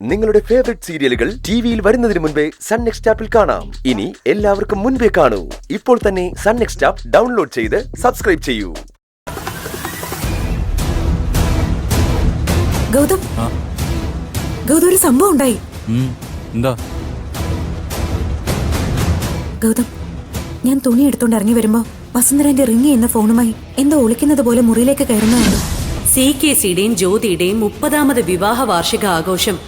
നിങ്ങളുടെ ഫേവറേറ്റ് സീരിയലുകൾ ടിവിയിൽ വരുന്നതിന് മുൻപേ സൺ നെക്സ്റ്റ് ആപ്പിൽ കാണാം. ഇനി എല്ലാവർക്കും മുൻപേ കാണൂ. ഇപ്പോൾ തന്നെ സൺ നെക്സ്റ്റ് ആപ്പ് ഡൗൺലോഡ് ചെയ്ത് സബ്സ്ക്രൈബ് ചെയ്യൂ. ഗൗതം, ഒരു സംഭവം ഉണ്ടായി. എന്താ ഗൗതം, ഞാൻ തുണി എടുത്തോണ്ട് ഇറങ്ങി വരുമ്പോ വസുന്ധരന്റെ റിങ് ചെയ്യുന്ന ഫോണുമായി എന്തോ ഒളിക്കുന്നത് പോലെ മുറിയിലേക്ക് കയറുന്നുണ്ട്. CKCയുടെയും ജ്യോതിയുടെയും 30ാമത് വിവാഹ വാർഷിക ആഘോഷം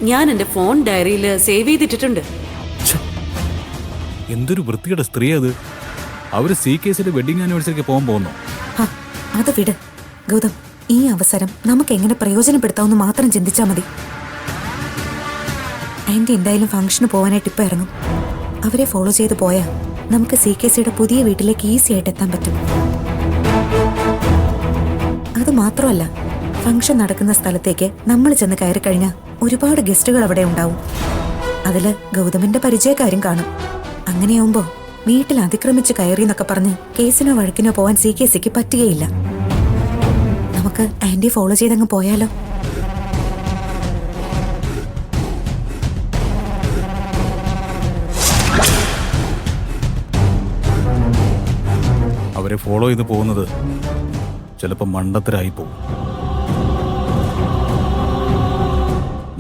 ഞാൻ എന്റെ ഫോൺ ഡയറിയിൽ സേവ് ചെയ്തിട്ടുണ്ട്. എന്തൊരു വൃത്തിയുടെ സ്ത്രീ അത്. അവര് CKCയുടെ വെഡിങ് ആനിവേഴ്സറിക്ക് പോകാൻ പോകുന്നു. അത് വിട് ഗൗതം, ഈ അവസരം നമുക്ക് എങ്ങനെ പ്രയോജനപ്പെടുത്താമെന്ന് മാത്രം ചിന്തിച്ചാൽ മതി. ആന്റി എന്തായാലും ഫംഗ്ഷന് പോകാനായിട്ട് ഇപ്പൊ ഇറങ്ങും. അവരെ ഫോളോ ചെയ്ത് പോയാ നമുക്ക് CKCയുടെ പുതിയ വീട്ടിലേക്ക് ഈസി ആയിട്ട് എത്താൻ പറ്റും. അത് മാത്രമല്ല, ഫംഗ്ഷൻ നടക്കുന്ന സ്ഥലത്തേക്ക് നമ്മൾ ചെന്ന് കയറി കഴിഞ്ഞാൽ ഒരുപാട് ഗസ്റ്റുകൾ അവിടെ ഉണ്ടാവും. അതില് ഗൗതമിന്റെ പരിചയക്കാരും കാണും. അങ്ങനെയാവുമ്പോ വീട്ടിൽ അതിക്രമിച്ച് കയറി എന്നൊക്കെ പറഞ്ഞ് കേസിനോ വഴക്കിനോ പോവാൻ CKCക്ക് പറ്റുകയില്ല. നമുക്ക് ആന്റി ഫോളോ ചെയ്തങ്ങ് പോയാലോ? അവരെ ഫോളോ ചെയ്ത് പോകുന്നത് ചിലപ്പോൾ മണ്ടത്തരായി പോകും.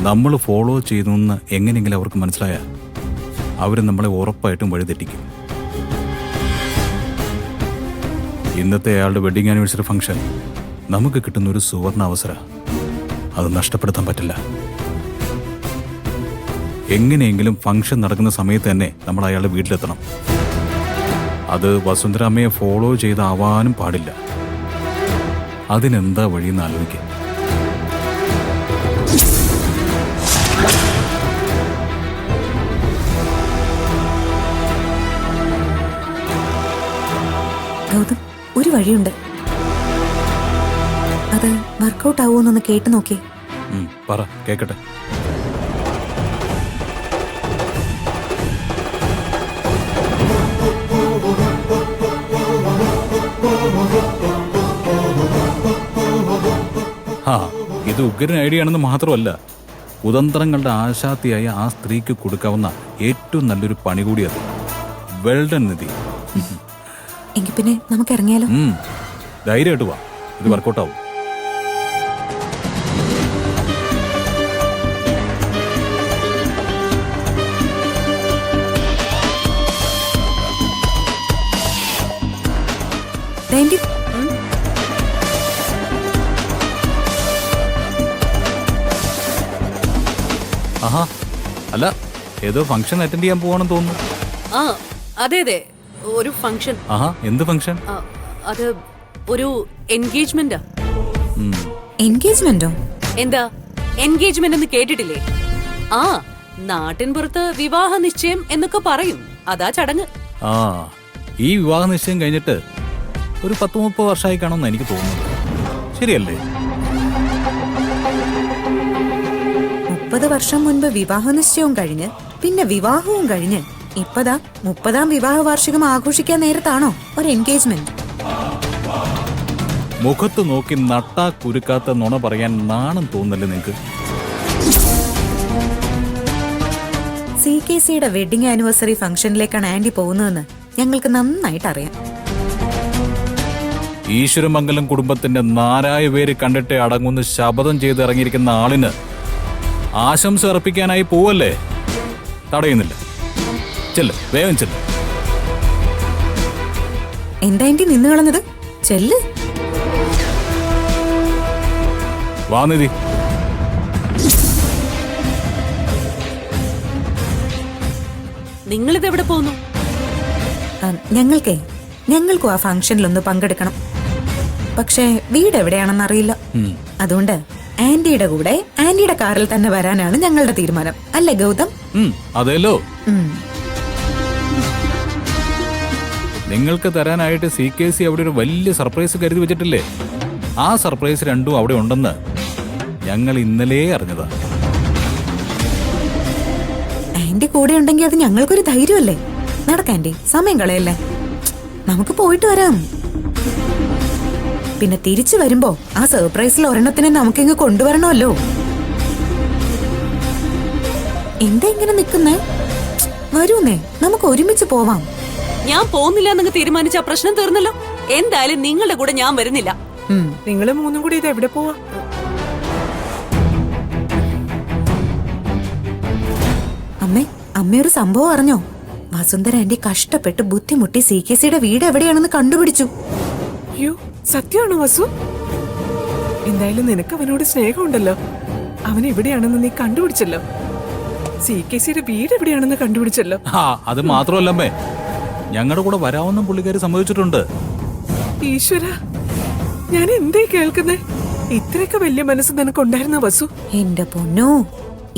നമ്മൾ ഫോളോ ചെയ്തെന്ന് എങ്ങനെയെങ്കിലും അവർക്ക് മനസ്സിലായാൽ അവർ നമ്മളെ ഉറപ്പായിട്ടും വഴിതെറ്റിക്കും. ഇന്നത്തെ അയാളുടെ വെഡിങ് ആനിവേഴ്സറി ഫംഗ്ഷൻ നമുക്ക് കിട്ടുന്ന ഒരു സുവർണ അവസരം. അത് നഷ്ടപ്പെടുത്താൻ പറ്റില്ല. എങ്ങനെയെങ്കിലും ഫംഗ്ഷൻ നടക്കുന്ന സമയത്ത് തന്നെ നമ്മൾ അയാളുടെ വീട്ടിലെത്തണം. അത് വസുന്ധര അമ്മയെ ഫോളോ ചെയ്താവാനും പാടില്ല. അതിനെന്താ വഴിയെന്ന് ആലോചിക്കാം. ഗൗതം, ഒരു വഴിയുണ്ട്. അത് വർക്കൗട്ട് ആവുമെന്നൊന്ന് കേട്ടു നോക്കി. പറ, കേക്കട്ടെ. ഇത് ഉഗ്രൻ ഐഡിയ ആണെന്ന് മാത്രമല്ല, കുതന്ത്രങ്ങളുടെ ആശാത്തിയായ ആ സ്ത്രീക്ക് കൊടുക്കാവുന്ന ഏറ്റവും നല്ലൊരു പണി കൂടിയത്. വെൽഡൺ നിധി. എങ്കിൽ പിന്നെ നമുക്ക് ഇറങ്ങിയാലോ? ധൈര്യമായിട്ട് വാ, ഇത് വർക്കൗട്ടാവും. ആഹാ, അല്ല, ഏതോ ഫംഗ്ഷൻ അറ്റൻഡ് ചെയ്യാൻ പോവാണെന്ന് തോന്നുന്നു. അതെ, ഒരു ഫംഗ്ഷൻ. ആഹാ, എന്ത് ഫംഗ്ഷൻ? അത് ഒരു എൻഗേജ്മെന്റാ. എൻഗേജ്മെന്റോ? എന്താ എൻഗേജ്മെന്റ് എന്ന് കേട്ടിട്ടില്ലേ? നാട്ടിൻ പുറത്ത് വിവാഹ നിശ്ചയം എന്നൊക്കെ പറയും. അതാ ചടങ്ങ്. ഈ വിവാഹ നിശ്ചയം കഴിഞ്ഞിട്ട് ഒരു 10-30 വർഷമായി കാണുമെന്ന് എനിക്ക് തോന്നുന്നു. ശരിയല്ലേ? 30 വർഷം മുൻപ് വിവാഹ നിശ്ചയവും കഴിഞ്ഞ് പിന്നെ വിവാഹവും കഴിഞ്ഞ് ഇപ്പതാ 30ാം വിവാഹ വാർഷികം ആഘോഷിക്കാൻ നേരത്താണോ ഒരു എൻഗേജ്മെന്റ്? മുഖത്ത് നോക്കി നട്ടാ കുരുക്കാത്ത നുണ പറയാൻ നാണം തോന്നല്ലേ നിങ്ങക്ക്? CKCയുടെ വെഡിങ് ആനിവേഴ്സറി ഫംഗ്ഷനിലേക്കാണ് ആന്റി പോകുന്നതെന്ന് ഞങ്ങൾക്ക് നന്നായിട്ട് അറിയാം. ഈശ്വരമംഗലം കുടുംബത്തിന്റെ 4 പേര് കണ്ടിട്ട് അടങ്ങുന്ന ശപഥം ചെയ്ത് ഇറങ്ങിയിരിക്കുന്ന ആളിന് ആശംസ അർപ്പിക്കാനായി പോവല്ലേ? തടയുന്നില്ല. ചെല്ല്, വേഗം ചെല്ല്. എന്താ ആന്റി നിന്ന് കളഞ്ഞത്? ചെല്ല്. വാ നിധി. നിങ്ങളിത് എവിടെ പോകുന്നു? ഞങ്ങൾക്കും ആ ഫംഗ്ഷനിലൊന്ന് പങ്കെടുക്കണം. പക്ഷേ വീട് എവിടെയാണെന്ന് അറിയില്ല. അതുകൊണ്ട് ആന്റിയുടെ കൂടെ ആന്റിയുടെ കാറിൽ തന്നെ വരാനാണ് ഞങ്ങളുടെ തീരുമാനം. അല്ലേ ഗൗതം? അതെല്ലോ. നിങ്ങൾക്ക് തരാനായിട്ട് CKC അവിടെ ഒരു വലിയ സർപ്രൈസ് കരുതി വെച്ചിട്ടില്ലേ? ആ സർപ്രൈസ് രണ്ടും അവിടെ ഉണ്ടെന്ന് ഞങ്ങൾ ഇന്നലെ അറിഞ്ഞതാ. ആന്റി കൂടെ ഉണ്ടെങ്കിൽ അത് ഞങ്ങൾക്കൊരു ധൈര്യമല്ലേ? നടക്കാന്റി, സമയം കളയല്ലേ? നമുക്ക് പോയിട്ട് വരാം. പിന്നെ തിരിച്ചു വരുമ്പോ ആ സർപ്രൈസിൽ ഒരെണ്ണത്തിനെ നമുക്കിങ്ങ് കൊണ്ടുവരണമല്ലോ. എന്താ ഇങ്ങനെ നിക്കുന്നേ? വരൂന്നേ, നമുക്ക് ഒരുമിച്ച് പോവാം. ഞാൻ പോകുന്നില്ല എന്നങ്ങ് തീരുമാനിച്ച പ്രശ്നം തീർന്നല്ലോ. എന്തായാലും നിങ്ങളുടെ കൂടെ ഞാൻ വരുന്നില്ല. നിങ്ങള് മൂന്നും കൂടി ഇത് എവിടെ പോവാ? അമ്മയൊരു സംഭവം അറിഞ്ഞോ? വസുന്ധര ആന്റി കഷ്ടപ്പെട്ട് ബുദ്ധിമുട്ടി CKCയുടെ വീട് എവിടെയാണെന്ന് കണ്ടുപിടിച്ചു. അയ്യോ, സത്യമാണോ വസു? എന്തായാലും നിനക്ക് അവനോട് സ്നേഹമുണ്ടല്ലോ. അവൻ എവിടെയാണെന്ന് നീ കണ്ടുപിടിച്ചല്ലോ. CKCയുടെ വീട് എവിടെയാണെന്ന് കണ്ടുപിടിച്ചല്ലോ. അത് മാത്രമല്ലമ്മേ, ഞങ്ങളുടെ കൂടെ വരാവുന്ന പുള്ളിക്കാരി സമ്മതിച്ചിട്ടുണ്ട്. ഈശ്വര, ഞാൻ എന്തേ കേൾക്കുന്നേ? ഇത്രയൊക്കെ വലിയ മനസ്സ് നിനക്കുണ്ടായിരുന്ന വസു? എന്റെ പൊന്നോ,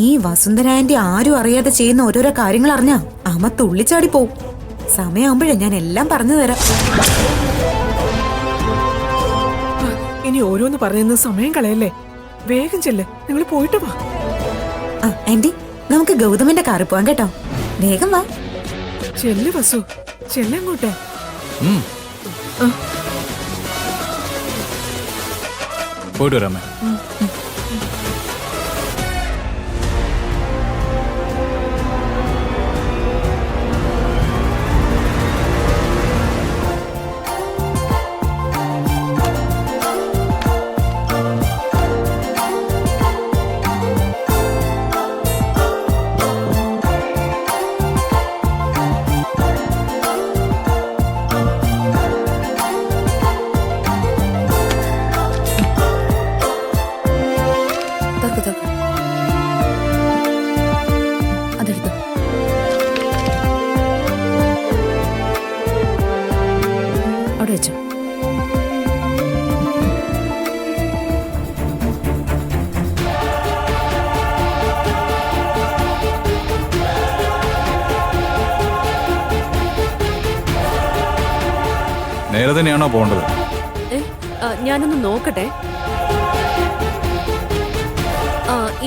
ഈ വസുന്ധര ആന്റി ആരും അറിയാതെ ചെയ്യുന്ന ഓരോരോ കാര്യങ്ങൾ അറിഞ്ഞാ അമ്മ തുള്ളിച്ചാടി പോവും. സമയമാകുമ്പോഴേ ഞാൻ എല്ലാം പറഞ്ഞു തരാം. ഇനി ഓരോന്ന് പറയുന്ന സമയം കളയല്ലേ. വേഗം ചെല്ല്, നിങ്ങൾ പോയിട്ട് വാ. ആന്റി, നമുക്ക് ഗൗതമിന്റെ കാറിൽ പോവാം കേട്ടോ. വേഗം വാ. ചെല്ല് വസു, ചെല്ലങ്ങോട്ടെ. പോയിട്ട് വരാമേ. അതെടുത്തു. അവിടെ വെച്ചു. നേരെ തന്നെയാണോ പോകേണ്ടത്? ഞാനൊന്ന് നോക്കട്ടെ.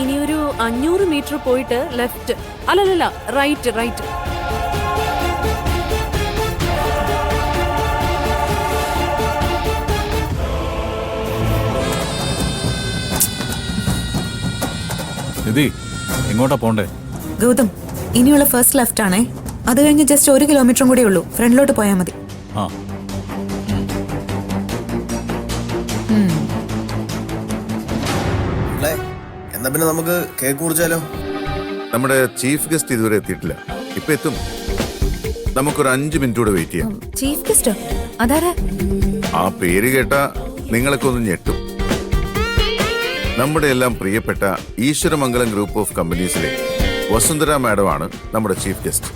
ഇനിയൊരു 500 മീറ്റർ പോയിട്ട് ലെഫ്റ്റ്. അല്ലല്ല, റൈറ്റ് റൈറ്റ്. നിധി, എങ്ങോട്ടാ പോണ്ടേ? ഗൗതം, ഇനിയുള്ള ഫസ്റ്റ് ലെഫ്റ്റ് ആണേ. അത് കഴിഞ്ഞ് ജസ്റ്റ് 1 കിലോമീറ്ററും കൂടെ ഉള്ളൂ. ഫ്രണ്ടിലോട്ട് പോയാൽ മതി. ആ, എന്നാ പിന്നെ നമുക്ക് കേക്ക് കുറിച്ചാലോ? നമ്മുടെ ചീഫ് ഗസ്റ്റ് ഇതുവരെ എത്തിയിട്ടില്ല. ഇപ്പൊ എത്തും. നമുക്കൊരു 5 മിനിറ്റ് കൂടെ വെയിറ്റ് ചെയ്യാം. ചീഫ് ഗസ്റ്റോ? അതാരാ? ആ പേര് കേട്ടാ നിങ്ങളൊക്കെ ഒന്ന് ഞെട്ടും. നമ്മുടെ എല്ലാം പ്രിയപ്പെട്ട ഈശ്വരമംഗലം ഗ്രൂപ്പ് ഓഫ് കമ്പനീസിലെ വസുന്ധര മാഡം ആണ് നമ്മുടെ ചീഫ് ഗസ്റ്റ്.